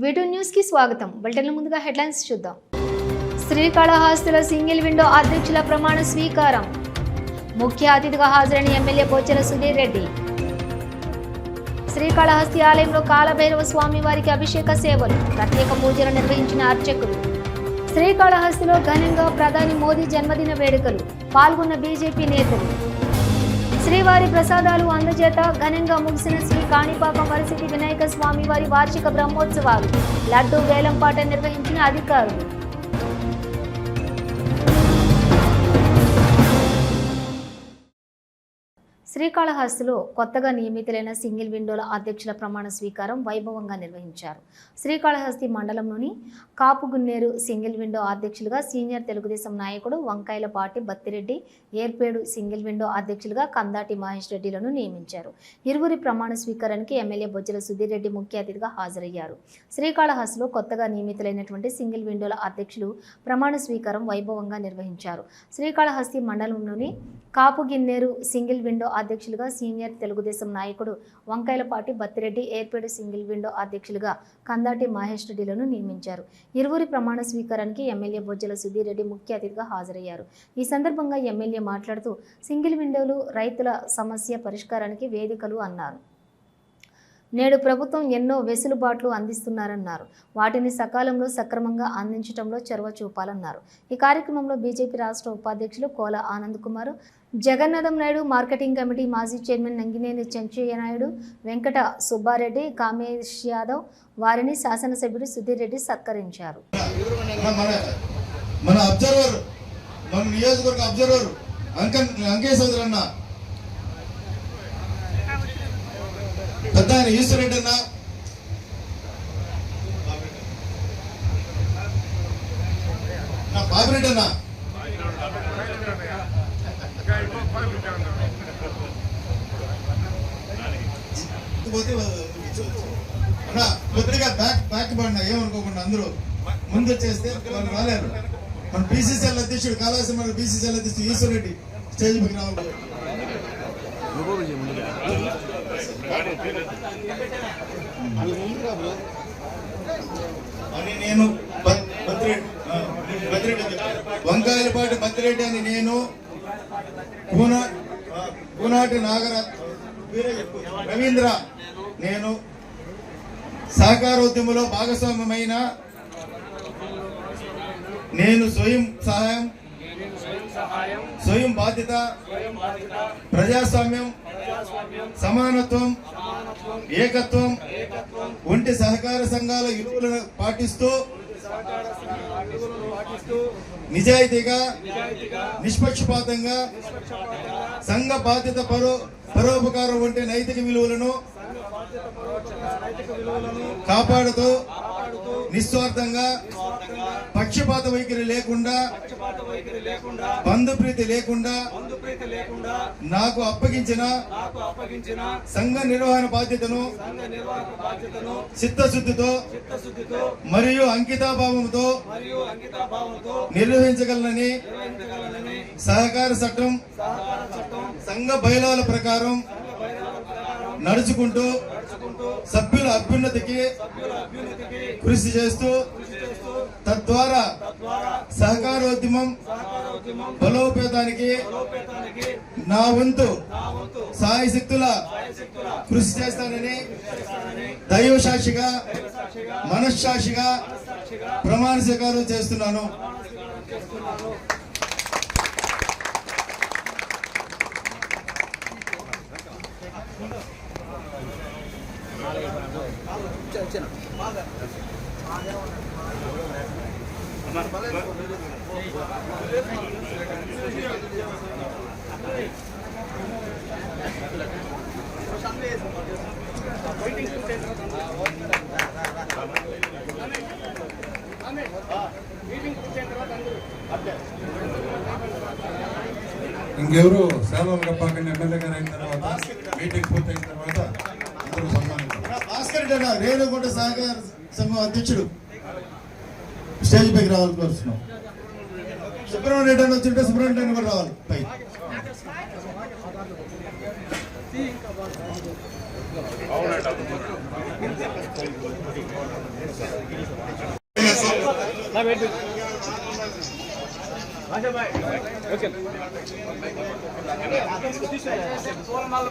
వీటూ news కి స్వాగతం. బులెటిన్ల ముందుగా హెడ్లైన్స్ చూద్దాం. శ్రీకాళహస్తిలో సింగిల్ విండో అధ్యక్షుల ప్రమాణ స్వీకారం. ముఖ్య అతిథిగా హాజరైన ఎమ్మెల్యే బొజ్జల సుధీర్ రెడ్డి. శ్రీకాళహస్తి ఆలయంలో కాలభైరవ స్వామి వారికి అభిషేక సేవలు, ప్రత్యేక పూజలు నిర్వహించిన అర్చకులు. శ్రీకాళహస్తిలో ఘనంగా ప్రధాని మోదీ జన్మదిన వేడుకలు, పాల్గొన్న బీజేపీ నేతలు. శ్రీవారి ప్రసాదాలు అందజేత ఘనంగా ముగిసిన శ్రీ కాణిపాకం వరసిటి వినాయక స్వామి వారి వార్షిక బ్రహ్మోత్సవాలు, లడ్డూ వేలంపాట నిర్వహించిన అధికారులు. శ్రీకాళహస్తిలో కొత్తగా నియమితులైన సింగిల్ విండోల అధ్యక్షుల ప్రమాణ స్వీకారం వైభవంగా నిర్వహించారు. శ్రీకాళహస్తి మండలంలోని కాపుగున్నేరు సింగిల్ విండో అధ్యక్షులుగా సీనియర్ తెలుగుదేశం నాయకుడు వంకాయలపాటి బత్తిరెడ్డి, ఏర్పేడు సింగిల్ విండో అధ్యక్షులుగా కందాటి మహేష్ రెడ్డిలను నియమించారు. ఇరువురి ప్రమాణ స్వీకారానికి ఎమ్మెల్యే బొజ్జల సుధీర్ రెడ్డి ముఖ్య అతిథిగా హాజరయ్యారు. శ్రీకాళహస్తిలో కొత్తగా నియమితులైనటువంటి సింగిల్ విండోల అధ్యక్షులు ప్రమాణ స్వీకారం వైభవంగా నిర్వహించారు. శ్రీకాళహస్తి మండలంలోని కాపుగిన్నేరు సింగిల్ విండో అధ్యక్షులుగా సీనియర్ తెలుగుదేశం నాయకుడు వంకాయలపాటి బత్తిరెడ్డి, ఏర్పేడు సింగిల్ విండో అధ్యక్షులుగా కందాటి మహేష్ రెడ్డిలను నియమించారు. ఇరువురి ప్రమాణ స్వీకారానికి ఎమ్మెల్యే బొజ్జల సుధీర్ రెడ్డి ముఖ్య అతిథిగా హాజరయ్యారు. ఈ సందర్భంగా ఎమ్మెల్యే మాట్లాడుతూ సింగిల్ విండోలు రైతుల సమస్య పరిష్కారానికి వేదికలు అన్నారు. నేడు ప్రభుత్వం ఎన్నో వెసులుబాట్లు అందిస్తున్నారన్నారు. వాటిని సకాలంలో సక్రమంగా అందించడంలో చొరవ చూపాలన్నారు. ఈ కార్యక్రమంలో బీజేపీ రాష్ట్ర ఉపాధ్యక్షులు కోల ఆనంద్ కుమార్, జగన్నాథం నాయుడు, మార్కెటింగ్ కమిటీ మాజీ చైర్మన్ నంగినేని చెంచయ్య నాయుడు, వెంకట సుబ్బారెడ్డి, కామేష్ యాదవ్, వారిని శాసనసభ్యుడు సుధీర్ రెడ్డి సత్కరించారు. పెద్ద ఆయన ఈశ్వర్ రెడ్డి అన్న, బాబిరెడ్డి అన్న, కొద్దిగా బ్యాక్ పడినా ఏమనుకోకుండా అందరూ ముందు వచ్చేస్తే వాళ్ళు రాలేరు. మన బీసీసీఎల్ అధ్యక్షుడు కాళాసి మన బీసీసీఎల్ అధ్యక్షుడు ఈశ్వర్ రెడ్డి స్టేజ్ పైకి రావాలి. నేను వంకాయలపాటి బత్తిరెడ్డి అని నేను కూనాటి రవీంద్ర నేను సహకారోద్యమంలో భాగస్వామ్యమైన నేను స్వయం బాధ్యత, ప్రజాస్వామ్యం, సమానత్వం, ఏకత్వం వంటి సహకార సంఘాల విలువలను పాటిస్తూ నిజాయితీగా, నిష్పక్షపాతంగా, సంఘ బాధ్యత, పరోపకారం వంటి నైతిక విలువలను కాపాడుతూ నిస్వార్థంగా, పక్షపాత వైఖరి లేకుండా, బంధుప్రీతి లేకుండా నాకు అప్పగించిన సంఘ నిర్వహణ బాధ్యతను చిత్తశుద్ధితో మరియు అంకితాభావంతో నిర్వహించగలనని సహకార చట్టం, సంఘ బైలాల ప్రకారం నడుచుకుంటూ సభ్యుల అభ్యున్నతికి కృషి చేస్తూ తద్వారా సహకారోద్యమం బలోపేతానికి నా వంతు సాయశక్తుల కృషి చేస్తానని దైవ సాక్షిగా, మనస్సాక్షిగా ప్రమాణ స్వీకారం చేస్తున్నాను. ఇంకెవరు సేవలు కప్పాకండి. ఎమ్మెల్యే గారు అయిన తర్వాత మీటింగ్ పూర్తయిన తర్వాత అందరూ సన్మానిస్తారు. భాస్కర్ రెడ్డి రేణుగుంట సహకార సంఘం అధ్యక్షుడు స్టేజ్ పైకి రావాలి కోరుతున్నాం. సుబ్రహ్మణ్య రెడ్డి అని వచ్చింటే సుబ్రహ్మణ్య రెడ్డి కూడా రావాలి పై.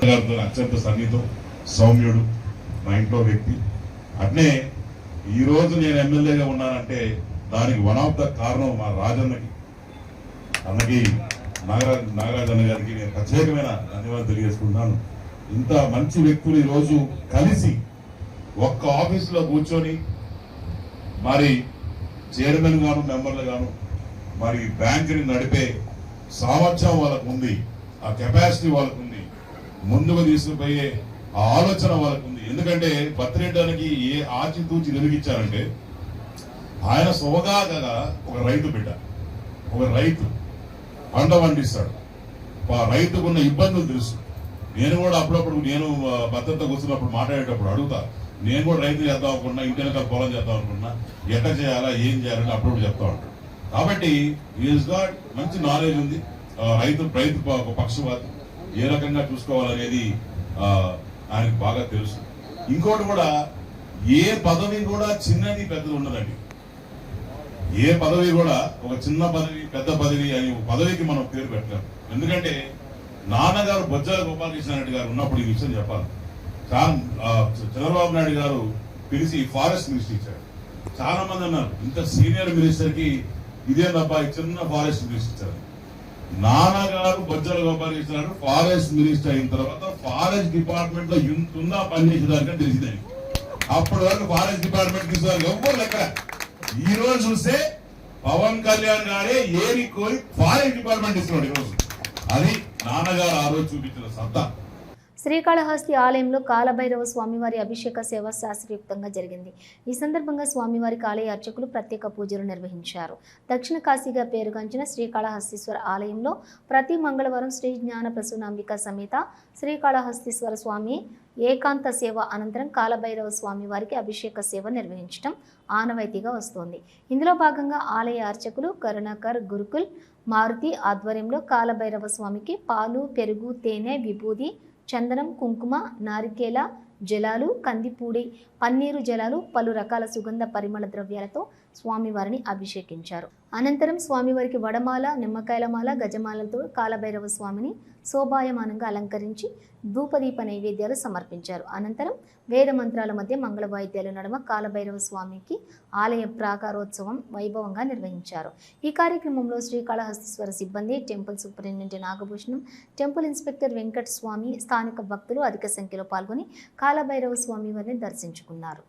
గారితో అత్యంత సన్నిహితం, సౌమ్యుడు, మా ఇంట్లో వ్యక్తి. అట్నే ఈ రోజు నేను ఎమ్మెల్యేగా ఉన్నానంటే దానికి వన్ ఆఫ్ ద కారణం మా రాజన్నకి, అన్నకి, నాగరాజ్ అన్న గారికి నేను ప్రత్యేకమైన ధన్యవాదాలు తెలియజేసుకుంటున్నాను. ఇంత మంచి వ్యక్తులు ఈరోజు కలిసి ఒక్క ఆఫీసులో కూర్చొని మరి చైర్మన్ గాను, మెంబర్లు గాను, మరి బ్యాంకుని నడిపే సామర్థ్యం వాళ్ళకు ఉంది, ఆ కెపాసిటీ వాళ్ళకు ఉంది, ముందుకు తీసుకుపోయే ఆ ఆలోచన వాళ్ళకు ఉంది. ఎందుకంటే పత్రికడానికి ఏ ఆచితూచి వెలిగించారంటే ఆయన సోదాగా ఒక రైతు బిడ్డ, ఒక రైతు పంట పండిస్తాడు. ఆ రైతుకున్న ఇబ్బందులు తెలుసు. నేను కూడా అప్పుడప్పుడు నేను భద్రత కూర్చున్నప్పుడు మాట్లాడేటప్పుడు అడుగుతా, నేను కూడా రైతు చేద్దాం అనుకున్నా, ఇంటి వెనకాల పొలం చేద్దాం అనుకున్నా, ఎట్లా చేయాలా, ఏం చేయాలని అప్పుడప్పుడు చెప్తా ఉంటాడు. కాబట్టి ఈజ్ గాట్ మంచి నాలెడ్జ్ ఉంది. రైతు పక్షపాతం ఏ రకంగా చూసుకోవాలనేది ఆయనకు బాగా తెలుసు. ఇంకోటి కూడా, ఏ పదవి కూడా చిన్నది పెద్దది ఉండదండి. ఏ పదవి కూడా ఒక చిన్న పదవి, పెద్ద పదవి అని పదవికి మనం పేరు పెట్టలేము. ఎందుకంటే నాన్నగారు బొజ్జల గోపాలకృష్ణ రెడ్డి గారు ఉన్నప్పుడు ఈ విషయం చెప్పాలి. చంద్రబాబు నాయుడు గారు పిలిచి ఫారెస్ట్ మినిస్టర్ ఇచ్చారు. చాలా మంది అన్నారు, ఇంత సీనియర్ మినిస్టర్ కి ఇదే తప్ప చిన్న ఫారెస్ట్ మినిస్టర్ ఇచ్చారు. నాన్నగారు బొజ్జల గోపాలకృష్ణ గారు ఫారెస్ట్ మినిస్టర్ అయిన తర్వాత ఫారెస్ట్ డిపార్ట్మెంట్ లో ఇంత పనిచేసేదానికని తెలిసిందని. అప్పటి వరకు ఫారెస్ట్ డిపార్ట్మెంట్ తీసుకోవాలి ఎవ్వరు లెక్క. ఈ రోజు చూస్తే పవన్ కళ్యాణ్ గారే ఏరి కోరి ఫారెస్ట్ డిపార్ట్మెంట్ ఇస్తున్నాడు ఈరోజు. అది నాన్నగారు ఆ రోజు చూపించిన సత్తా. శ్రీకాళహస్తి ఆలయంలో కాలభైరవ స్వామివారి అభిషేక సేవ శాస్త్రయుక్తంగా జరిగింది. ఈ సందర్భంగా స్వామివారికి ఆలయ అర్చకులు ప్రత్యేక పూజలు నిర్వహించారు. దక్షిణ కాశీగా పేరుగాంచిన శ్రీకాళహస్తీశ్వర ఆలయంలో ప్రతి మంగళవారం శ్రీ జ్ఞాన ప్రసూనాంబిక సమేత శ్రీకాళహస్తీశ్వర స్వామి ఏకాంత సేవ అనంతరం కాలభైరవ స్వామి వారికి అభిషేక సేవ నిర్వహించడం ఆనవాయితీగా వస్తోంది. ఇందులో భాగంగా ఆలయ అర్చకులు కరుణాకర్ గురుకుల్ మారుతి ఆధ్వర్యంలో కాలభైరవ స్వామికి పాలు, పెరుగు, తేనె, విభూది, చందనం, కుంకుమ, నారికేల జలాలు, కందిపూడి, పన్నీరు జలాలు, పలు రకాల సుగంధ పరిమళ ద్రవ్యాలతో స్వామివారిని అభిషేకించారు. అనంతరం స్వామివారికి వడమాల, నిమ్మకాయల మాల, గజమాలతో కాలభైరవ స్వామిని శోభాయమానంగా అలంకరించి ధూపదీప నైవేద్యాలు సమర్పించారు. అనంతరం వేద మంత్రాల మధ్య మంగళ వాయిద్యాల నడుమ కాలభైరవ స్వామికి ఆలయ ప్రాకారోత్సవం వైభవంగా నిర్వహించారు. ఈ కార్యక్రమంలో శ్రీకాళహస్తీశ్వర సిబ్బంది, temple superintendent Nagabhushanam, temple inspector Venkata Swamy, స్థానిక భక్తులు అధిక సంఖ్యలో పాల్గొని కాలభైరవ స్వామి వారిని దర్శించుకున్నారు.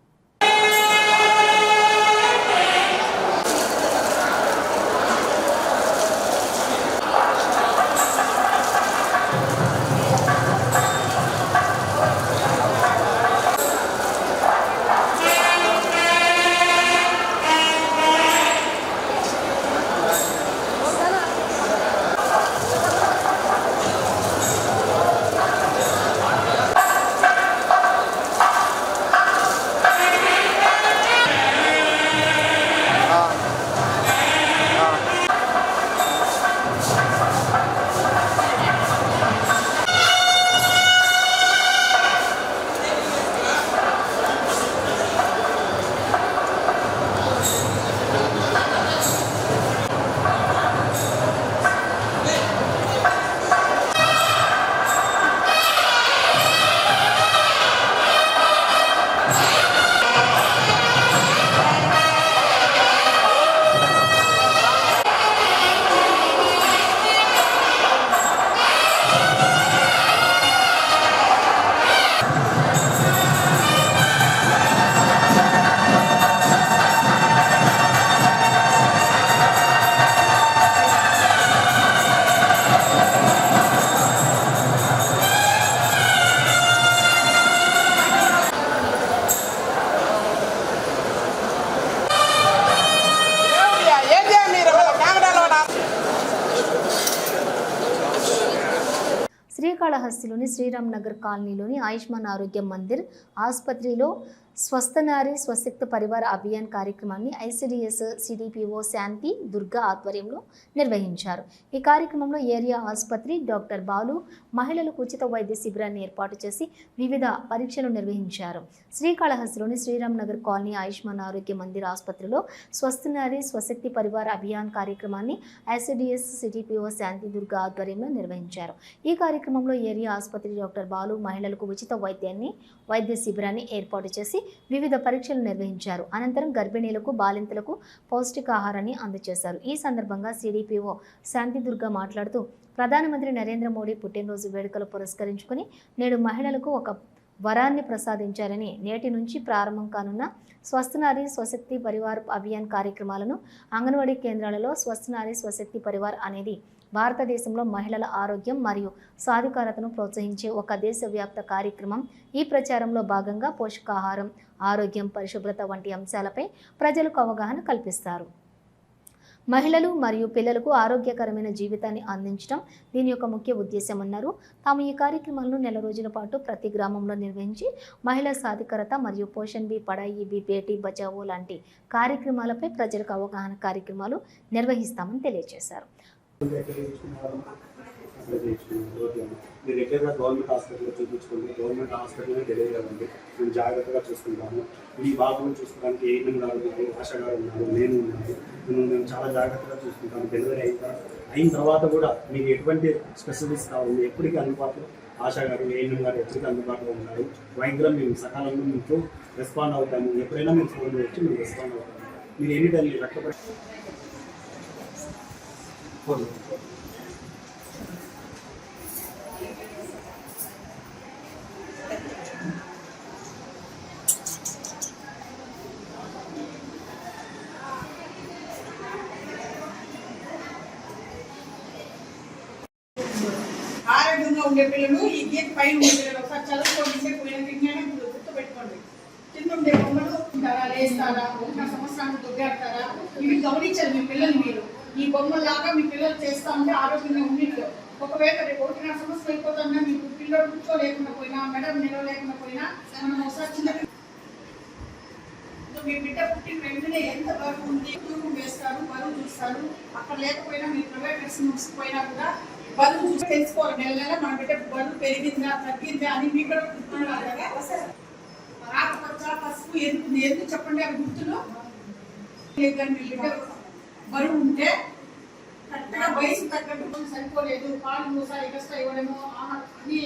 శ్రీకాళహస్తిలోని శ్రీరామ్ నగర్ కాలనీలోని ఆయుష్మాన్ ఆరోగ్య మందిర్ ఆసుపత్రిలో స్వస్థ నారీ స్వశక్త పరివార అభియాన్ కార్యక్రమాన్ని ఐసిడిఎస్ సిడిపిఓ శాంతి దుర్గా ఆధ్వర్యంలో నిర్వహించారు. ఈ కార్యక్రమంలో ఏరియా ఆసుపత్రి డాక్టర్ బాలు మహిళలకు ఉచిత వైద్య శిబిరాన్ని ఏర్పాటు చేసి వివిధ పరీక్షలు నిర్వహించారు. శ్రీకాళహస్తిలోని శ్రీరామ్ నగర్ కాలనీ ఆయుష్మాన్ ఆరోగ్య మందిర్ ఆసుపత్రిలో స్వస్థ నారీ స్వశక్తి పరివార అభియాన్ కార్యక్రమాన్ని ఐసిడిఎస్ సిడిపిఓ శాంతి దుర్గా ఆధ్వర్యంలో నిర్వహించారు. ఈ కార్యక్రమంలో ఏరియా ఆసుపత్రి డాక్టర్ బాలు మహిళలకు ఉచిత వైద్య శిబిరాన్ని ఏర్పాటు చేసి వివిధ పరీక్షలు నిర్వహించారు. అనంతరం గర్భిణీలకు బాలింతలకు పౌష్టికాహారాన్ని అందజేశారు. ఈ సందర్భంగా సిడిపిఓ శాంతి దుర్గా మాట్లాడుతూ ప్రధానమంత్రి నరేంద్ర మోడీ పుట్టినరోజు వేడుకలు పురస్కరించుకుని నేడు మహిళలకు ఒక వరాన్ని ప్రసాదించారని నేటి నుంచి ప్రారంభం కానున్న స్వస్థ నారీ స్వశక్తి పరివార్ అభియాన్ కార్యక్రమాలను అంగన్వాడీ కేంద్రాలలో స్వస్థ నారీ స్వశక్తి పరివార్ అనేది భారతదేశంలో మహిళల ఆరోగ్యం మరియు సాధికారతను ప్రోత్సహించే ఒక దేశవ్యాప్త కార్యక్రమం. ఈ ప్రచారంలో భాగంగా పోషకాహారం, ఆరోగ్యం, పరిశుభ్రత వంటి అంశాలపై ప్రజలకు అవగాహన కల్పిస్తారు. మహిళలు మరియు పిల్లలకు ఆరోగ్యకరమైన జీవితాన్ని అందించడం దీని యొక్క ముఖ్య ఉద్దేశమన్నారు. తాము ఈ కార్యక్రమాలను నెల రోజుల పాటు ప్రతి గ్రామంలో నిర్వహించి మహిళా సాధికారత మరియు పోషణ్ బి పడాయి బి బేటీ బచావో లాంటి కార్యక్రమాలపై ప్రజలకు అవగాహన కార్యక్రమాలు నిర్వహిస్తామని తెలియజేశారు. మీరు దగ్గరగా గవర్నమెంట్ హాస్పిటల్లో చూపించుకోండి, గవర్నమెంట్ హాస్పిటల్లోనే డెలివరీ అవ్వండి. మేము జాగ్రత్తగా చూసుకుంటాము. ఈ బాబుని చూసుకోవడానికి ఏఎన్ఎం గారు ఉన్నారు, ఆశా గారు ఉన్నారు, నేను ఉన్నాను. మేము చాలా జాగ్రత్తగా చూసుకుంటాము. డెలివరీ అయిన తర్వాత కూడా మీకు ఎటువంటి స్పెషలిస్ట్ కావాలి ఎప్పటికీ అందుబాటులో ఆశా గారు, ఏఎన్ఎం గారు ఎప్పటికీ అందుబాటులో ఉన్నారు. వైద్యులు మేము సకాలంలో మీకు రెస్పాండ్ అవుతాము. ఎప్పుడైనా మేము ఫోన్ వచ్చి మేము రెస్పాండ్ అవుతాము. మీరు ఎనీ టైం రక్తపరి ఆరోగ్యంగా ఉండే పిల్లలు ఈ గీత పైన ఉండే పిల్లలు ఒకసారి చదువుకోండి, పోయిన విజ్ఞానం గుర్తుపెట్టుకోండి. కింద ఉండే బొమ్మలు ఉంటారా, లేస్తారా, ఒక సంవత్సరానికి దొబ్బేస్తారా, ఇవి గమనించాలి మీ పిల్లలు. మీరు ఈ బొమ్మలాగా మీ పిల్లలు చేస్తూ ఉంటే ఆరోగ్యంగా ఉండిట్లో ఒకవేళ రేపు 1.5 సంవత్సరం అయిపోతున్నా మీకు పిల్లలు కూర్చోలేకుండా పోయినా, మెడలు నిలవలేకుండా పోయినా మనం ఒకసారి చిన్న మీ బిడ్డ పుట్టిన వెంటనే ఎంత బరువు ఉంది తూకం వేస్తారు, బరువు చూస్తారు. అక్కడ లేకపోయినా మీరు ప్రైవేట్ మెడిసిన్స్ పోయినా కూడా బరువు చూసి తెలుసుకోవాలి. నెల నెల మన బిడ్డ బరువు పెరిగిందా తగ్గిందా అని మీ కూడా గుర్తున్నాడు కదా. ఆకుపచ్చ, పసుపు, ఎందుకు చెప్పండి అవి గుర్తులు. మీ బిడ్డ బరువు ఉంటే కరెక్ట్గా వయసు తగ్గట్టు సరిపోలేదు, పాలు మూసా ఎక్స్ట్రా ఇవ్వడము అని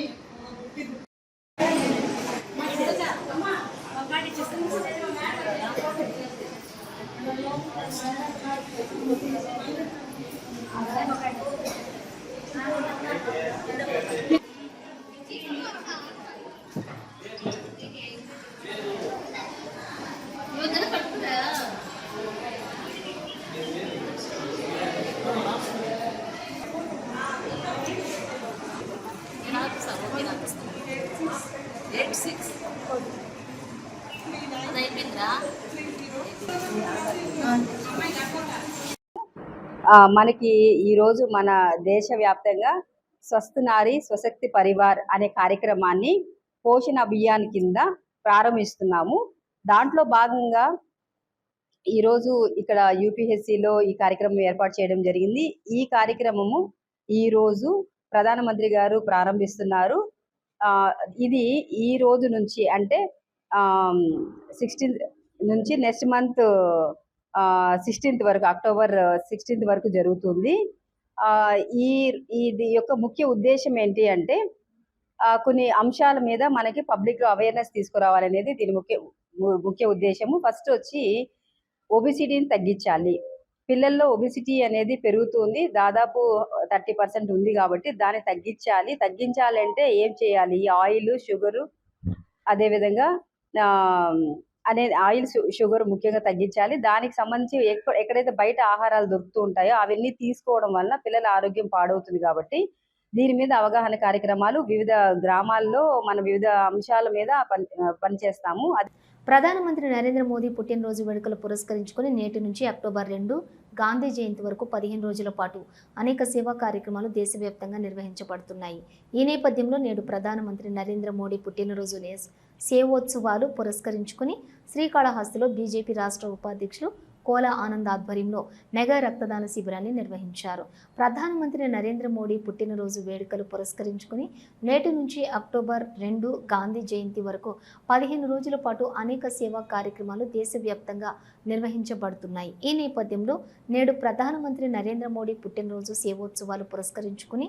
మనకి ఈరోజు మన దేశవ్యాప్తంగా స్వస్థ నారీ స్వశక్తి పరివార్ అనే కార్యక్రమాన్ని పోషణ అభియాన్ కింద ప్రారంభిస్తున్నాము. దాంట్లో భాగంగా ఈరోజు ఇక్కడ యూపీహెచ్సిలో ఈ కార్యక్రమం ఏర్పాటు చేయడం జరిగింది. ఈ కార్యక్రమము ఈరోజు ప్రధానమంత్రి గారు ప్రారంభిస్తున్నారు. ఇది ఈ రోజు నుంచి అంటే 16th నుంచి నెక్స్ట్ మంత్ 16th వరకు, అక్టోబర్ 16th వరకు జరుగుతుంది. ఇది యొక్క ముఖ్య ఉద్దేశం ఏంటి అంటే కొన్ని అంశాల మీద మనకి పబ్లిక్లో అవేర్నెస్ తీసుకురావాలనేది దీని ముఖ్య ఉద్దేశము. ఫస్ట్ వచ్చి ఒబిసిటీని తగ్గించాలి. పిల్లల్లో ఒబిసిటీ అనేది పెరుగుతుంది, దాదాపు 30% ఉంది కాబట్టి దాన్ని తగ్గించాలంటే ఏం చేయాలి? ఆయిల్, షుగరు, అదేవిధంగా ఆయిల్, షుగర్ ముఖ్యంగా తగ్గించాలి. దానికి సంబంధించి ఎక్కడైతే బయట ఆహారాలు దొరుకుతూ ఉంటాయో అవన్నీ తీసుకోవడం వల్ల పిల్లల ఆరోగ్యం పాడవుతుంది. కాబట్టి దీని మీద అవగాహన కార్యక్రమాలు వివిధ గ్రామాల్లో మన వివిధ అంశాల మీద పనిచేస్తాము. ప్రధానమంత్రి నరేంద్ర మోదీ పుట్టినరోజు వేడుకలు పురస్కరించుకుని నేటి నుంచి అక్టోబర్ 2 గాంధీ జయంతి వరకు 15 రోజుల పాటు అనేక సేవా కార్యక్రమాలు దేశవ్యాప్తంగా నిర్వహించబడుతున్నాయి. ఈ నేపథ్యంలో నేడు ప్రధానమంత్రి నరేంద్ర మోడీ పుట్టినరోజు సేవోత్సవాలు పురస్కరించుకుని శ్రీకాళహస్తిలో బీజేపీ రాష్ట్ర ఉపాధ్యక్షులు కోల ఆనంద్ ఆధ్వర్యంలో మెగా రక్తదాన శిబిరాన్ని నిర్వహించారు. ప్రధానమంత్రి నరేంద్ర మోడీ పుట్టినరోజు వేడుకలు పురస్కరించుకుని నేటి నుంచి అక్టోబర్ 2 గాంధీ జయంతి వరకు 15 రోజుల పాటు అనేక సేవా కార్యక్రమాలు దేశవ్యాప్తంగా నిర్వహించబడుతున్నాయి. ఈ నేపథ్యంలో నేడు ప్రధానమంత్రి నరేంద్ర మోడీ పుట్టినరోజు సేవోత్సవాలు పురస్కరించుకుని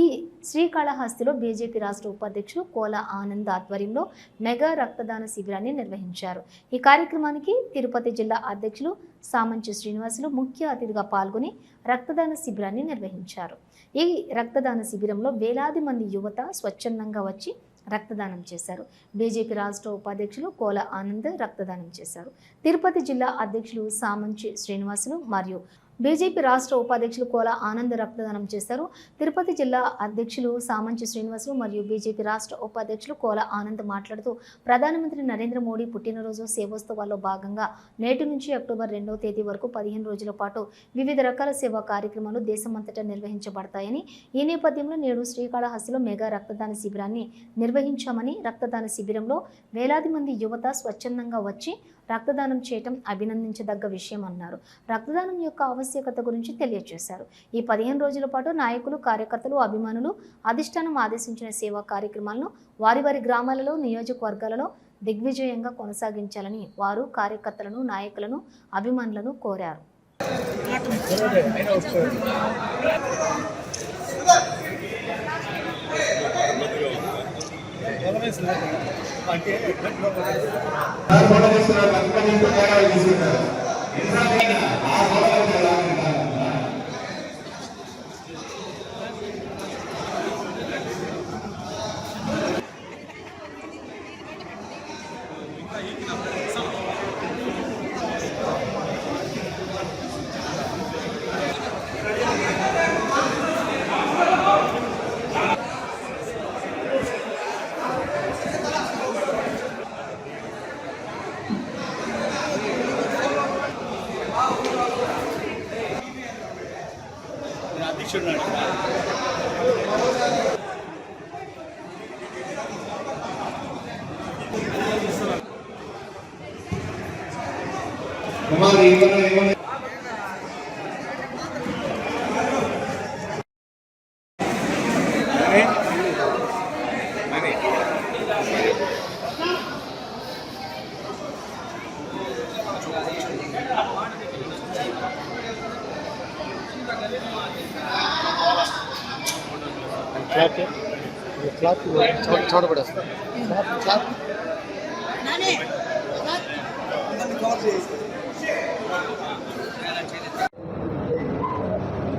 ఈ శ్రీకాళహస్తిలో బీజేపీ రాష్ట్ర ఉపాధ్యక్షులు కోల ఆనంద్ ఆధ్వర్యంలో మెగా రక్తదాన శిబిరాన్ని నిర్వహించారు. ఈ కార్యక్రమానికి తిరుపతి జిల్లా అధ్యక్షులు సామంచి శ్రీనివాసులు ముఖ్య అతిథిగా పాల్గొని రక్తదాన శిబిరాన్ని నిర్వహించారు. ఈ రక్తదాన శిబిరంలో వేలాది మంది యువత స్వచ్ఛందంగా వచ్చి రక్తదానం చేశారు. బీజేపీ రాష్ట్ర ఉపాధ్యక్షులు కోల ఆనంద్ రక్తదానం చేశారు. తిరుపతి జిల్లా అధ్యక్షులు సామంచి శ్రీనివాసులు మరియు బీజేపీ రాష్ట్ర ఉపాధ్యక్షులు కోల ఆనంద్ రక్తదానం చేశారు. తిరుపతి జిల్లా అధ్యక్షులు సామంచి శ్రీనివాసులు మరియు బీజేపీ రాష్ట్ర ఉపాధ్యక్షులు కోల ఆనంద్ మాట్లాడుతూ ప్రధానమంత్రి నరేంద్ర మోడీ పుట్టినరోజు సేవోత్సవాల్లో భాగంగా నేటి నుంచి అక్టోబర్ 2వ తేదీ వరకు 15 రోజుల పాటు వివిధ రకాల సేవా కార్యక్రమాలు దేశమంతటా నిర్వహించబడతాయని, ఈ నేపథ్యంలో నేడు శ్రీకాళహస్తిలో మెగా రక్తదాన శిబిరాన్ని నిర్వహించామని, రక్తదాన శిబిరంలో వేలాది మంది యువత స్వచ్ఛందంగా వచ్చి రక్తదానం చేయటం అభినందించదగ్గ విషయం అన్నారు. రక్తదానం యొక్క ఆవశ్యకత గురించి తెలియజేశారు. ఈ 15 రోజుల పాటు నాయకులు, కార్యకర్తలు, అభిమానులు అధిష్టానం ఆదేశించిన సేవా కార్యక్రమాలను వారి వారి గ్రామాలలో, నియోజకవర్గాలలో దిగ్విజయంగా కొనసాగించాలని వారు కార్యకర్తలను, నాయకులను, అభిమానులను కోరారు.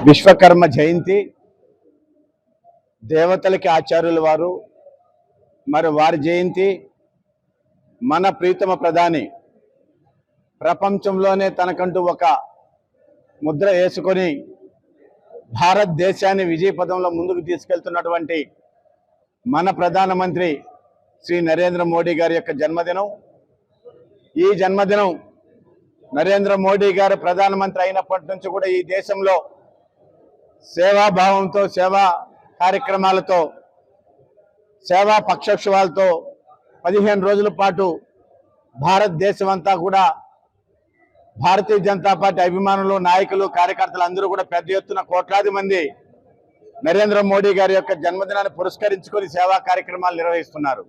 విశ్వకర్మ జయంతి దేవతలకి ఆచార్యుల వారు మరి వారి జయంతి మన ప్రీతమ ప్రధాని ప్రపంచంలోనే తనకంటూ ఒక ముద్ర వేసుకొని భారతదేశాన్ని విజయపథంలో ముందుకు తీసుకెళ్తున్నటువంటి మన ప్రధానమంత్రి శ్రీ నరేంద్ర మోడీ గారి యొక్క జన్మదినం. ఈ జన్మదినం నరేంద్ర మోడీ గారు ప్రధానమంత్రి అయినప్పటి నుంచి కూడా ఈ దేశంలో సేవాభావంతో, సేవా కార్యక్రమాలతో, సేవా పక్షోత్సవాలతో 15 రోజుల పాటు భారతదేశం అంతా కూడా భారతీయ జనతా పార్టీ అభిమానులు, నాయకులు, కార్యకర్తలు అందరూ కూడా పెద్ద ఎత్తున కోట్లాది మంది నరేంద్ర మోడీ గారి యొక్క జన్మదినాన్ని పురస్కరించుకొని సేవా కార్యక్రమాలు నిర్వహిస్తున్నారు.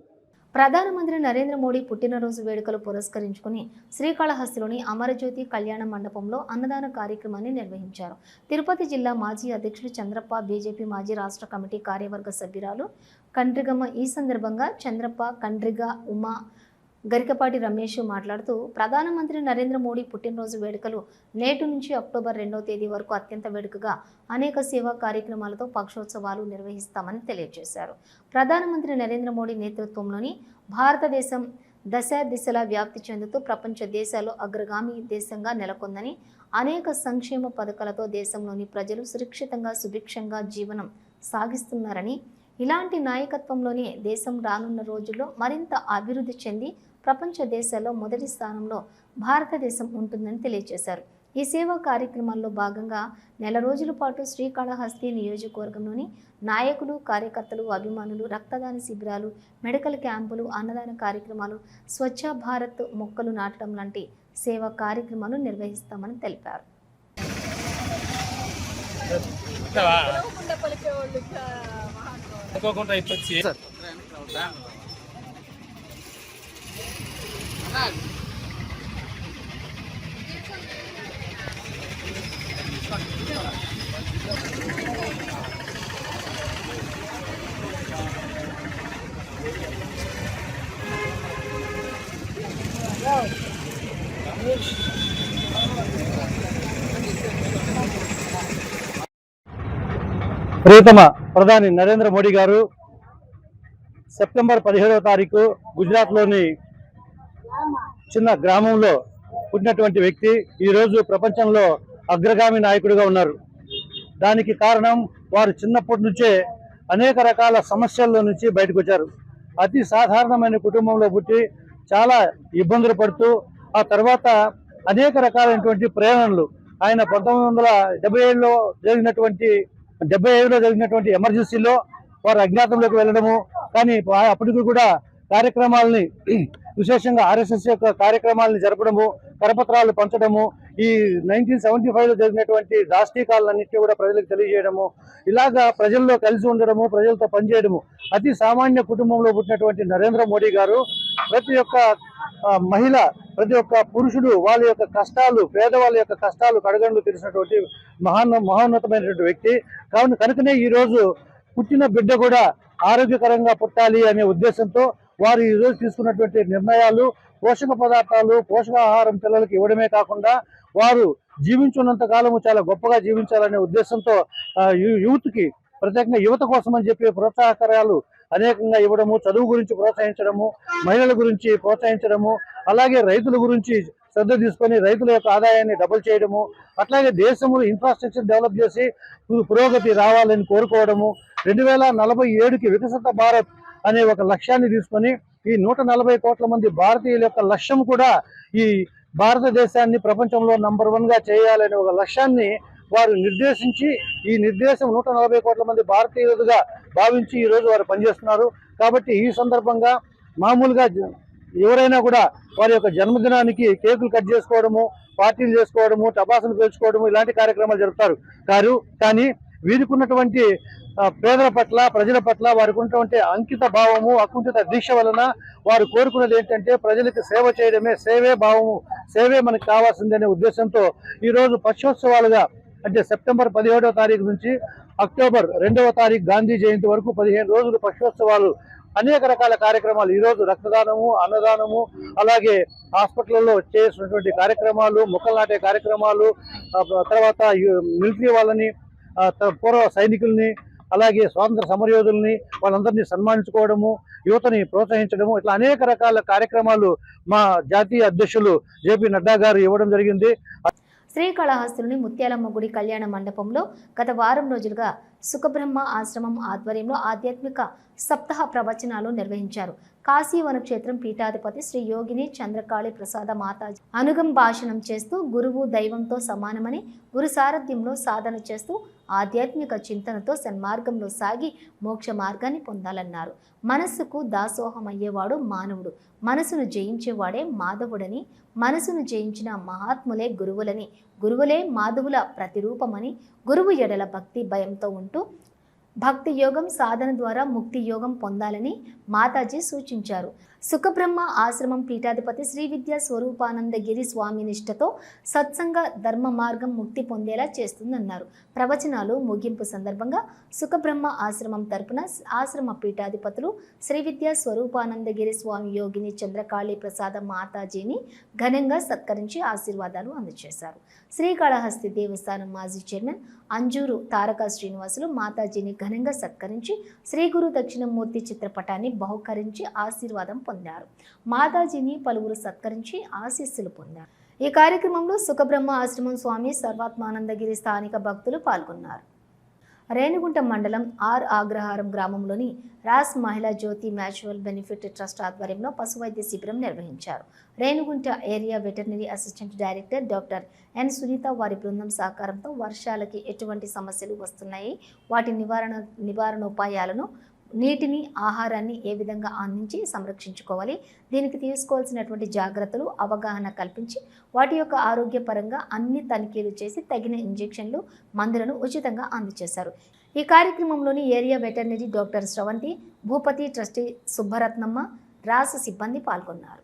ప్రధానమంత్రి నరేంద్ర మోడీ పుట్టినరోజు వేడుకలు పురస్కరించుకుని శ్రీకాళహస్తిలోని అమరజ్యోతి కళ్యాణ మండపంలో అన్నదాన కార్యక్రమాన్ని నిర్వహించారు. తిరుపతి జిల్లా మాజీ అధ్యక్షుడు చంద్రప్ప, బీజేపీ మాజీ రాష్ట్ర కమిటీ కార్యవర్గ సభ్యురాలు కండ్రిగమ్మ ఈ సందర్భంగా చంద్రప్ప, కండ్రిగ, ఉమా, గరికపాటి రమేష్ మాట్లాడుతూ ప్రధానమంత్రి నరేంద్ర మోడీ పుట్టినరోజు వేడుకలు నేటి నుంచి అక్టోబర్ 2వ తేదీ వరకు అత్యంత వేడుకగా అనేక సేవా కార్యక్రమాలతో పక్షోత్సవాలు నిర్వహిస్తామని తెలియజేశారు. ప్రధానమంత్రి నరేంద్ర మోడీ నేతృత్వంలోని భారతదేశం దశ దిశలా వ్యాప్తి చెందుతూ ప్రపంచ దేశాల్లో అగ్రగామి దేశంగా నెలకొందని, అనేక సంక్షేమ పథకాలతో దేశంలోని ప్రజలు సురక్షితంగా, సుభిక్షంగా జీవనం సాగిస్తున్నారని, ఇలాంటి నాయకత్వంలోనే దేశం రానున్న రోజుల్లో మరింత అభివృద్ధి చెంది ప్రపంచ దేశాల్లో మొదటి స్థానంలో భారతదేశం ఉంటుందని తెలియజేశారు. ఈ సేవా కార్యక్రమాల్లో భాగంగా నెల రోజుల పాటు శ్రీకాళహస్తి నియోజకవర్గంలోని నాయకులు, కార్యకర్తలు, అభిమానులు రక్తదాన శిబిరాలు, మెడికల్ క్యాంపులు, అన్నదాన కార్యక్రమాలు, స్వచ్ఛ భారత్ మొక్కలు నాటడం లాంటి సేవా కార్యక్రమాలు నిర్వహిస్తామని తెలిపారు. ప్రియతమ ప్రధాని నరేంద్ర మోడీ గారు సెప్టెంబర్ 17వ తారీఖు గుజరాత్లోని చిన్న గ్రామంలో పుట్టినటువంటి వ్యక్తి ఈరోజు ప్రపంచంలో అగ్రగామి నాయకుడిగా ఉన్నారు. దానికి కారణం వారు చిన్నప్పటి నుంచే అనేక రకాల సమస్యల్లో నుంచి బయటకు వచ్చారు. అతి సాధారణమైన కుటుంబంలో పుట్టి చాలా ఇబ్బందులు పడుతూ ఆ తర్వాత అనేక రకాలైనటువంటి ప్రేరణలు ఆయన 1977లో జరిగినటువంటి ఎమర్జెన్సీలో వారు అజ్ఞాతంలోకి వెళ్ళడము, కానీ అప్పటికి కూడా కార్యక్రమాలని విశేషంగా ఆర్ఎస్ఎస్ యొక్క కార్యక్రమాలను జరపడము, కరపత్రాలు పంచడము, ఈ 1975లో జరిగినటువంటి దాష్టీకాలన్నింటినీ కూడా ప్రజలకు తెలియజేయడము, ఇలాగా ప్రజల్లో కలిసి ఉండడము, ప్రజలతో పనిచేయడము. అతి సామాన్య కుటుంబంలో పుట్టినటువంటి నరేంద్ర మోడీ గారు ప్రతి ఒక్క మహిళ, ప్రతి ఒక్క పురుషుడు వాళ్ళ యొక్క కష్టాలు, పేదవాళ్ళ యొక్క కష్టాలు కడగండ్లు తెలిసినటువంటి మహోన్నతమైనటువంటి వ్యక్తి. కనుకనే ఈరోజు పుట్టిన బిడ్డ కూడా ఆరోగ్యకరంగా పుట్టాలి అనే ఉద్దేశంతో వారు ఈరోజు తీసుకున్నటువంటి నిర్ణయాలు, పోషక పదార్థాలు, పోషకాహారం పిల్లలకు ఇవ్వడమే కాకుండా వారు జీవించున్నంత కాలము చాలా గొప్పగా జీవించాలనే ఉద్దేశంతో యూత్కి, ప్రత్యేకంగా యువత కోసం అని చెప్పి ప్రోత్సాహకాలు అనేకంగా ఇవ్వడము, చదువు గురించి ప్రోత్సహించడము, మహిళల గురించి ప్రోత్సహించడము, అలాగే రైతుల గురించి శ్రద్ధ తీసుకొని రైతుల యొక్క ఆదాయాన్ని డబుల్ చేయడము, అట్లాగే దేశంలో ఇన్ఫ్రాస్ట్రక్చర్ డెవలప్ చేసి పురోగతి రావాలని కోరుకోవడము, 2047కి వికసిత భారత్ అనే ఒక లక్ష్యాన్ని తీసుకొని ఈ 140 కోట్ల మంది భారతీయుల యొక్క లక్ష్యం కూడా ఈ భారతదేశాన్ని ప్రపంచంలో నంబర్ 1గా చేయాలనే ఒక లక్ష్యాన్ని వారు నిర్దేశించి, ఈ నిర్దేశం 140 కోట్ల మంది భారతీయులుగా భావించి ఈరోజు వారు పనిచేస్తున్నారు. కాబట్టి ఈ సందర్భంగా మామూలుగా ఎవరైనా కూడా వారి యొక్క జన్మదినానికి కేకులు కట్ చేసుకోవడము, పార్టీలు చేసుకోవడము, టపాసులు పేల్చుకోవడము ఇలాంటి కార్యక్రమాలు జరుపుతారు. కానీ వీరికి ఉన్నటువంటి పేదల పట్ల, ప్రజల పట్ల వారికి ఉన్నటువంటి అంకిత భావము, అకుంఠిత దీక్ష వలన వారు కోరుకున్నది ఏంటంటే ప్రజలకు సేవ చేయడమే, సేవే భావము, సేవే మనకు కావాల్సిందనే ఉద్దేశంతో ఈరోజు పక్షోత్సవాలుగా, అంటే సెప్టెంబర్ 17వ తారీఖు నుంచి అక్టోబర్ 2వ తారీఖు గాంధీ జయంతి వరకు 15 రోజులు పక్షోత్సవాలు, అనేక రకాల కార్యక్రమాలు. ఈరోజు రక్తదానము, అన్నదానము, అలాగే హాస్పిటల్లో చేసినటువంటి కార్యక్రమాలు, మొక్కలు నాటే కార్యక్రమాలు, తర్వాత మిలిటరీ వాళ్ళని, పూర్వ సైనికుల్ని, అలాగే స్వాతంత్ర సమరయోధుల్ని వాళ్ళందరినీ సన్మానించుకోవడము, యువతని ప్రోత్సహించడము, ఇట్లా అనేక రకాల కార్యక్రమాలు మా జాతీయ అధ్యక్షులు జేపీ నడ్డా గారు ఇవ్వడం జరిగింది. శ్రీకాళహస్తిలోని ముత్యాలమ్మ గుడి కళ్యాణ మండపంలో గత వారం రోజులుగా సుఖబ్రహ్మ ఆశ్రమం ఆధ్వర్యంలో ఆధ్యాత్మిక సప్తాహ ప్రవచనాలు నిర్వహించారు. కాశీవన క్షేత్రం పీఠాధిపతి శ్రీ యోగిని చంద్రకాళి ప్రసాద మాతాజీ అనుగం భాషణం చేస్తూ గురువు దైవంతో సమానమని, గురు సారథ్యంలో సాధన చేస్తూ ఆధ్యాత్మిక చింతనతో సన్మార్గంలో సాగి మోక్ష మార్గాన్ని పొందాలన్నారు. మనస్సుకు దాసోహమయ్యేవాడు మానవుడు, మనసును జయించేవాడే మాధవుడని, మనసును జయించిన మహాత్ములే గురువులని, గురువులే మాధవుల ప్రతిరూపమని, గురువు ఎడల భక్తి భయంతో ఉంటూ భక్తి యోగం సాధన ద్వారా ముక్తి యోగం పొందాలని మాతాజీ సూచించారు. సుఖబ్రహ్మ ఆశ్రమం పీఠాధిపతి శ్రీ విద్యా స్వరూపానందగిరి స్వామి నిష్ఠతో సత్సంగ ధర్మ మార్గం ముక్తి పొందేలా చేస్తుందన్నారు. ప్రవచనాలు ముగింపు సందర్భంగా సుఖబ్రహ్మ ఆశ్రమం తరపున ఆశ్రమ పీఠాధిపతులు శ్రీ విద్యా స్వరూపానందగిరి స్వామి యోగిని చంద్రకాళి ప్రసాద మాతాజీని ఘనంగా సత్కరించి ఆశీర్వాదాలు అందజేశారు. శ్రీకాళహస్తి దేవస్థానం మాజీ చైర్మన్ అంజూరు తారక శ్రీనివాసులు మాతాజీని ఘనంగా సత్కరించి శ్రీ గురు దక్షిణమూర్తి చిత్రపటాన్ని బహుకరించి ఆశీర్వాదం పొందారు. మాతాజీని పలువురు సత్కరించి ఆశీస్సులు పొందారు. ఈ కార్యక్రమంలో సుఖబ్రహ్మ ఆశ్రమం స్వామి సర్వాత్మానందగిరి స్థానిక భక్తులు పాల్గొన్నారు. రేణిగుంట మండలం అగ్రహారం గ్రామంలోని రాస్ మహిళా జ్యోతి మ్యూచువల్ బెనిఫిట్ ట్రస్ట్ ఆధ్వర్యంలో పశువైద్య శిబిరం నిర్వహించారు. Renigunta area veterinary assistant director doctor N Sunitha వారి బృందం సహకారంతో వర్షాలకి ఎటువంటి సమస్యలు వస్తున్నాయి, వాటి నివారణోపాయాలను, నీటిని, ఆహారాన్ని ఏ విధంగా అందించి సంరక్షించుకోవాలి, దీనికి తీసుకోవాల్సినటువంటి జాగ్రత్తలు అవగాహన కల్పించి వాటి యొక్క ఆరోగ్యపరంగా అన్ని తనిఖీలు చేసి తగిన ఇంజెక్షన్లు, మందులను ఉచితంగా అందజేశారు. ఈ కార్యక్రమంలోని area veterinary doctor Sravanthi, Bhupathi, trustee Subbaratnamma, రాస్ సిబ్బంది పాల్గొన్నారు.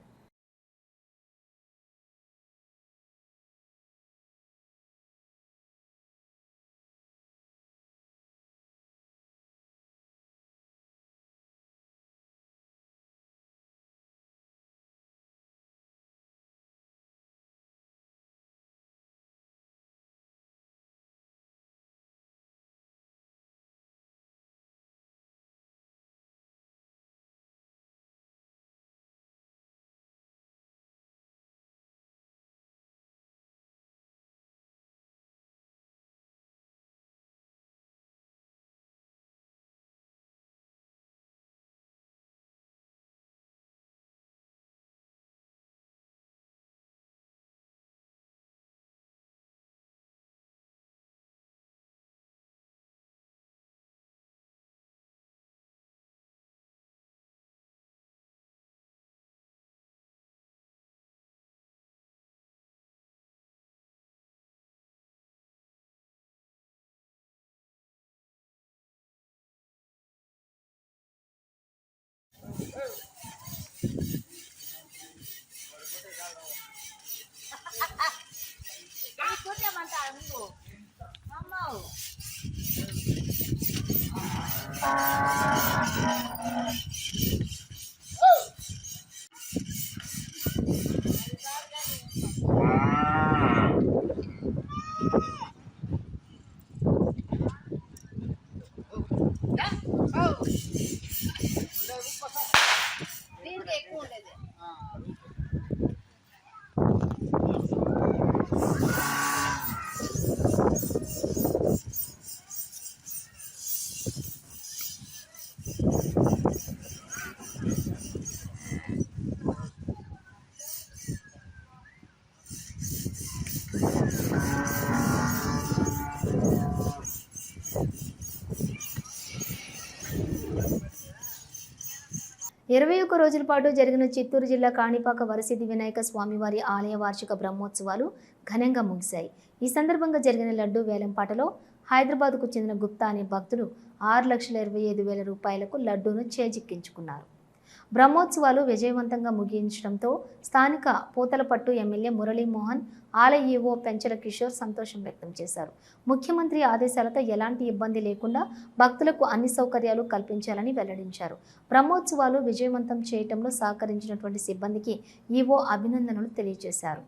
ఇరవై ఒక్క రోజుల పాటు జరిగిన చిత్తూరు జిల్లా కాణిపాక వరసిద్ధి వినాయక స్వామివారి ఆలయ వార్షిక బ్రహ్మోత్సవాలు ఘనంగా ముగిశాయి. ఈ సందర్భంగా జరిగిన లడ్డూ వేలంపాటలో హైదరాబాద్కు చెందిన గుప్తా అనే భక్తులు 6,25,000 రూపాయలకు లడ్డూను చేజిక్కించుకున్నారు. బ్రహ్మోత్సవాలు విజయవంతంగా ముగించడంతో స్థానిక పూతలపట్టు ఎమ్మెల్యే మురళీమోహన్, ఆలయ ఈవో పెంచల కిషోర్ సంతోషం వ్యక్తం చేశారు. ముఖ్యమంత్రి ఆదేశాలతో ఎలాంటి ఇబ్బంది లేకుండా భక్తులకు అన్ని సౌకర్యాలు కల్పించాలని వెల్లడించారు. బ్రహ్మోత్సవాలు విజయవంతం చేయడంలో సహకరించినటువంటి సిబ్బందికి ఈవో అభినందనలు తెలియజేశారు.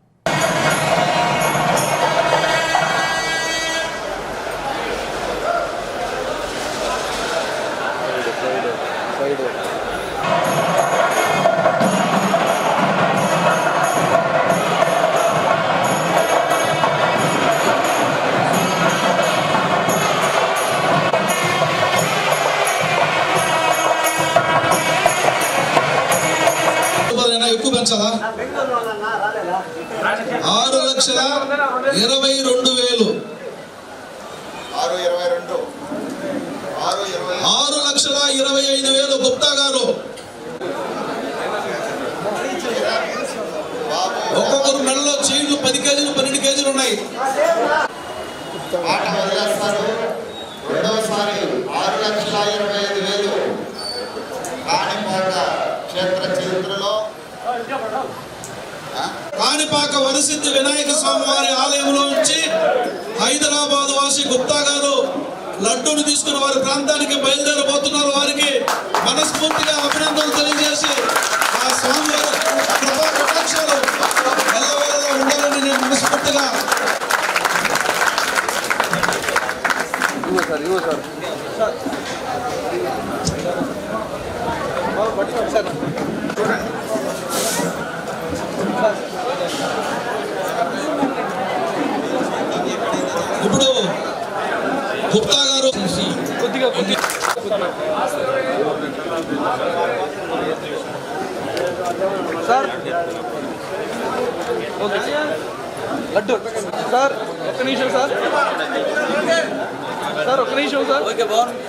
ఎక్కువ పెంచాలా? 6,22,000 6,25,000 గుప్తా గారు. ఒక్కొక్కరు మెడలో చైన్లు 10 కేజీలు 12 కేజీలు ఉన్నాయి. రెండోసారి 6,25,000 కాణిపాక క్షేత్ర చరిత్రలో కాణిపాక వరసిద్ధి వినాయక స్వామి వారి ఆలయంలో నుంచి హైదరాబాద్ వాసి గుప్తా గారు లడ్డూను తీసుకుని వారి ప్రాంతానికి బయలుదేరబోతున్నారు. వారికి మనస్ఫూర్తిగా అభినందనలు తెలియజేసి ఆ స్వామి వారి కృపా కటాక్షాలు ఎల్లవేళలా ఉండాలని నేను మనస్ఫూర్తిగా ఇప్పుడు గుప్తా గారు సార్ ఓకే లడ్డు సార్ ఒక్క నిమిషం సార్ సార్ ఒక్క నిమిషం సార్ ఓకే బాగుంది.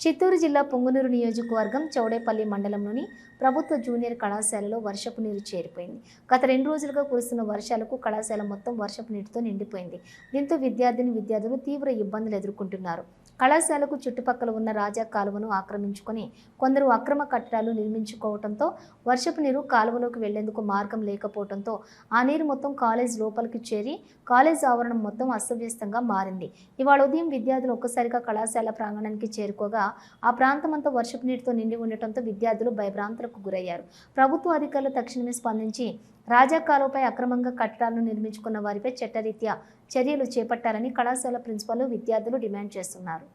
చిత్తూరు జిల్లా పొంగునూరు నియోజకవర్గం చౌడేపల్లి మండలంలోని ప్రభుత్వ జూనియర్ కళాశాలలో వర్షపు నీరు చేరిపోయింది. గత 2 రోజులుగా కురుస్తున్న వర్షాలకు కళాశాల మొత్తం వర్షపు నీటితో నిండిపోయింది. దీంతో విద్యార్థులు తీవ్ర ఇబ్బందులు ఎదుర్కొంటున్నారు. కళాశాలకు చుట్టుపక్కల ఉన్న రాజా కాలువను ఆక్రమించుకొని కొందరు అక్రమ కట్టడాలు నిర్మించుకోవడంతో వర్షపు నీరు కాలువలోకి వెళ్లేందుకు మార్గం లేకపోవడంతో ఆ నీరు మొత్తం కాలేజ్ లోపలికి చేరి కాలేజ్ ఆవరణం మొత్తం అస్తవ్యస్తంగా మారింది. ఇవాళ ఉదయం విద్యార్థులు ఒక్కసారిగా కళాశాల ప్రాంగణానికి చేరుకోగా ఆ ప్రాంతమంతా వర్షపు నీటితో నిండి ఉండటంతో విద్యార్థులు భయభ్రాంతులకు గురయ్యారు. ప్రభుత్వ అధికారులు తక్షణమే స్పందించి రాజా కాలువపై అక్రమంగా కట్టడాలను నిర్మించుకున్న వారిపై చట్టరీత్యా చర్యలు చేపట్టాలని కళాశాల ప్రిన్సిపాల్ విద్యార్థులు డిమాండ్ చేస్తున్నారు.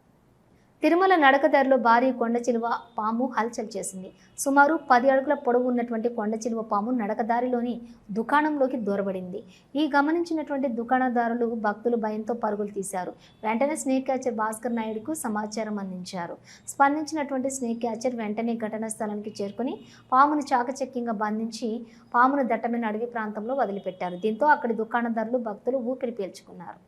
తిరుమల నడకదారిలో భారీ కొండచిలువ పాము హల్చల్ చేసింది. సుమారు 10 అడుగుల పొడవు ఉన్నటువంటి కొండచిలువ పాము నడకదారిలోని దుకాణంలోకి దొరబడింది. ఈ గమనించినటువంటి దుకాణదారులు భక్తులు భయంతో పరుగులు తీశారు. వెంటనే స్నేక్ క్యాచర్ భాస్కర్ నాయుడుకు సమాచారం అందించారు. స్పందించినటువంటి స్నేక్ క్యాచర్ వెంటనే ఘటనా స్థలానికి చేరుకుని పామును చాకచక్యంగా బంధించి పామును దట్టమైన అడవి ప్రాంతంలో వదిలిపెట్టారు. దీంతో అక్కడి దుకాణదారులు భక్తులు ఊపిరి పీల్చుకున్నారు.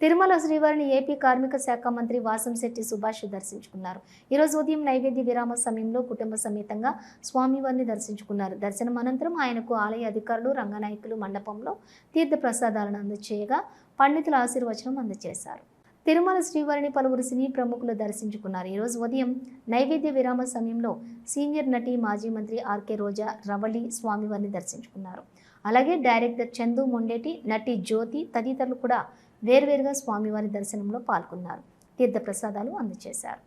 తిరుమల శ్రీవారిని ఏపీ కార్మిక శాఖ మంత్రి వాసంశెట్టి సుభాష్ దర్శించుకున్నారు. ఈరోజు ఉదయం నైవేద్య విరామ సమయంలో కుటుంబ సమేతంగా స్వామివారిని దర్శించుకున్నారు. దర్శనం అనంతరం ఆయనకు ఆలయ అధికారులు రంగనాయకులు మండపంలో తీర్థ ప్రసాదాలను అందజేయగా పండితుల ఆశీర్వచనం అందజేశారు. తిరుమల శ్రీవారిని పలువురు సినీ ప్రముఖులు దర్శించుకున్నారు. ఈరోజు ఉదయం నైవేద్య విరామ సమయంలో సీనియర్ నటి మాజీ మంత్రి ఆర్కే రోజా రవళి స్వామివారిని దర్శించుకున్నారు. అలాగే డైరెక్టర్ చందు మొండేటి, నటి జ్యోతి తదితరులు కూడా వేర్వేరుగా స్వామివారి దర్శనంలో పాల్గొన్నారు. తీర్థ ప్రసాదాలు అందజేశారు.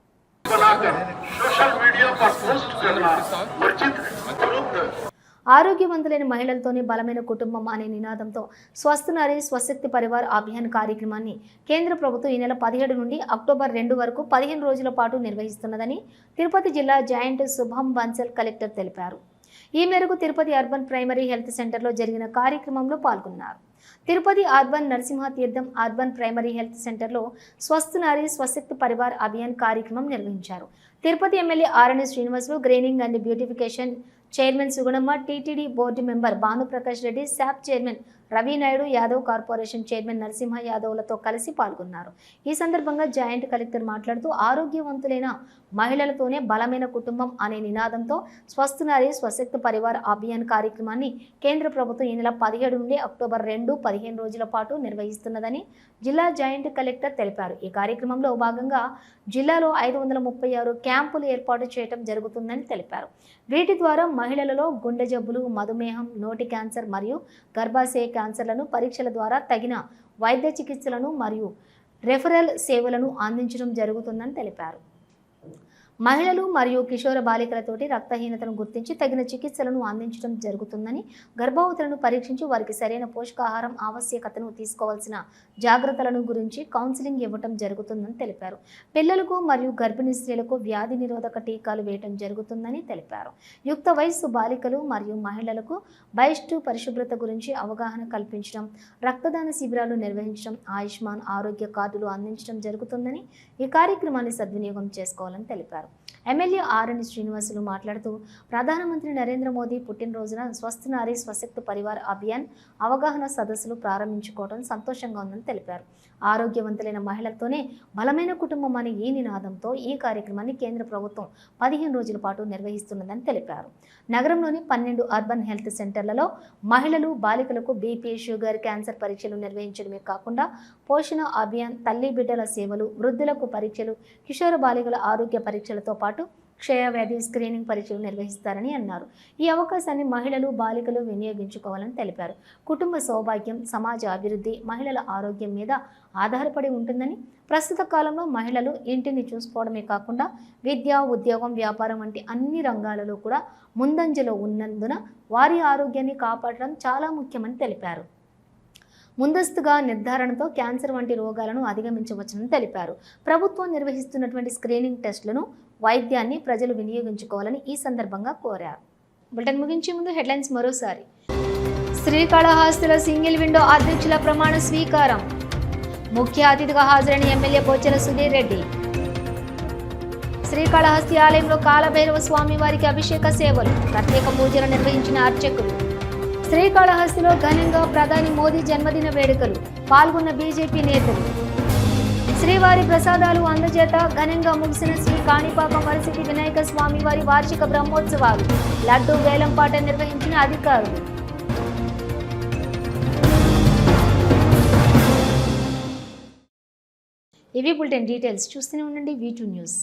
ఆరోగ్యవంతులైన మహిళలతోనే బలమైన కుటుంబం అనే నినాదంతో స్వస్థ నారీ స్వశక్తి పరివార్ అభియాన్ కార్యక్రమాన్ని కేంద్ర ప్రభుత్వం ఈ నెల 17 నుండి అక్టోబర్ 2 వరకు 15 రోజుల పాటు నిర్వహిస్తున్నదని తిరుపతి జిల్లా జాయింట్ శుభం బన్సల్ కలెక్టర్ తెలిపారు. ఈ మేరకు తిరుపతి అర్బన్ ప్రైమరీ హెల్త్ సెంటర్లో జరిగిన కార్యక్రమంలో పాల్గొన్నారు. తిరుపతి అర్బన్ నరసింహ తీర్థం అర్బన్ ప్రైమరీ హెల్త్ సెంటర్లో స్వస్థ నారీ స్వశక్తి పరివార్ అభియాన్ కార్యక్రమం నిర్వహించారు. Tirupati MLA Arani Srinivasulu, greening and beautification chairman Sugunamma, TTD board member Bhanuprakash Reddy, SAAP chairman Ravi Naidu Yadav, corporation chairman Narasimha యాదవ్లతో కలిసి పాల్గొన్నారు. ఈ సందర్భంగా జాయింట్ కలెక్టర్ మాట్లాడుతూ ఆరోగ్యవంతులైన మహిళలతోనే బలమైన కుటుంబం అనే నినాదంతో స్వస్థ నారీ స్వశక్తి పరివార్ అభియాన్ కార్యక్రమాన్ని కేంద్ర ప్రభుత్వం ఈ నెల 17 నుండి అక్టోబర్ 2 15 రోజుల పాటు నిర్వహిస్తున్నదని జిల్లా జాయింట్ కలెక్టర్ తెలిపారు. ఈ కార్యక్రమంలో భాగంగా జిల్లాలో 536 క్యాంపులు ఏర్పాటు చేయడం జరుగుతుందని తెలిపారు. వీటి ద్వారా మహిళలలో గుండె జబ్బులు, మధుమేహం, నోటి క్యాన్సర్ మరియు గర్భాశయ క్యాన్సర్లను పరీక్షల ద్వారా తగిన వైద్య చికిత్సలను మరియు రెఫరల్ సేవలను అందించడం జరుగుతుందని తెలిపారు. మహిళలు మరియు కిషోర బాలికలతోటి రక్తహీనతను గుర్తించి తగిన చికిత్సలను అందించడం జరుగుతుందని, గర్భవతులను పరీక్షించి వారికి సరైన పోషకాహారం ఆవశ్యకతను తీసుకోవాల్సిన జాగ్రత్తలను గురించి కౌన్సిలింగ్ ఇవ్వడం జరుగుతుందని తెలిపారు. పిల్లలకు మరియు గర్భిణీ స్త్రీలకు వ్యాధి నిరోధక టీకాలు వేయడం జరుగుతుందని తెలిపారు. యుక్త వయస్సు బాలికలు మరియు మహిళలకు బహిష్టు పరిశుభ్రత గురించి అవగాహన కల్పించడం, రక్తదాన శిబిరాలు నిర్వహించడం, ఆయుష్మాన్ ఆరోగ్య కార్డులు అందించడం జరుగుతుందని, ఈ కార్యక్రమాన్ని సద్వినియోగం చేసుకోవాలని తెలిపారు. ఎమ్మెల్యే ఆరణి శ్రీనివాసులు మాట్లాడుతూ ప్రధానమంత్రి నరేంద్ర మోదీ పుట్టినరోజున స్వస్థ నారీ స్వశక్తి పరివార్ అభియాన్ అవగాహన సదస్సులు ప్రారంభించుకోవడం సంతోషంగా ఉందని తెలిపారు. ఆరోగ్యవంతులైన మహిళలతోనే బలమైన కుటుంబం అనే ఈ నినాదంతో ఈ కార్యక్రమాన్ని కేంద్ర ప్రభుత్వం 15 రోజుల పాటు నిర్వహిస్తున్నదని తెలిపారు. నగరంలోని 12 అర్బన్ హెల్త్ సెంటర్లలో మహిళలు, బాలికలకు బీపీ, షుగర్, క్యాన్సర్ పరీక్షలు నిర్వహించడమే కాకుండా పోషణ అభియాన్, తల్లి బిడ్డల సేవలు, వృద్ధులకు పరీక్షలు, కిషోర బాలికల ఆరోగ్య పరీక్షలతో పాటు క్షయవ్యాధి స్క్రీనింగ్ పరీక్షలు నిర్వహిస్తారని అన్నారు. ఈ అవకాశాన్ని మహిళలు, బాలికలు వినియోగించుకోవాలని తెలిపారు. కుటుంబ సౌభాగ్యం, సమాజ అభివృద్ధి మహిళల ఆరోగ్యం మీద ఆధారపడి ఉంటుందని, ప్రస్తుత కాలంలో మహిళలు ఇంటిని చూసుకోవడమే కాకుండా విద్య, ఉద్యోగం, వ్యాపారం వంటి అన్ని రంగాలలో కూడా ముందంజలో ఉన్నందున వారి ఆరోగ్యాన్ని కాపాడడం చాలా ముఖ్యమని తెలిపారు. ముందస్తుగా నిర్ధారణతో క్యాన్సర్ వంటి రోగాలను అధిగమించవచ్చునని తెలిపారు. ప్రభుత్వం నిర్వహిస్తున్నటువంటి స్క్రీనింగ్ టెస్టులను, వైద్యాన్ని ప్రజలు వినియోగించుకోవాలని ఈ సందర్భంగా కోరారు. బులెటిన్ ముగించే ముందు హెడ్లైన్స్ మరోసారి. శ్రీకాళహస్తిలో సింగిల్ విండో అధ్యక్షుల ప్రమాణ స్వీకారం. ముఖ్య అతిథిగా హాజరైన ఎమ్మెల్యే బొజ్జల సుధీర్ రెడ్డి. శ్రీకాళహస్తి ఆలయంలో కాలభైరవ స్వామి వారికి అభిషేక సేవలు, ప్రత్యేక పూజలు నిర్వహించిన అర్చకులు. శ్రీకాళహస్తిలో ఘనంగా ప్రధాని మోదీ జన్మదిన వేడుకలు, పాల్గొన్న బీజేపీ నేతలు. శ్రీవారి ప్రసాదాలు అందజేత ఘనంగా ముగిసిన శ్రీ కాణిపాకం వరసిద్ధి వినాయక స్వామి వారి వార్షిక బ్రహ్మోత్సవాలు, లడ్డూ వేలంపాట నిర్వహించిన అధికారులు. ఇవి బులెటిన్ డీటెయిల్స్. చూస్తూనే ఉండండి V2 న్యూస్.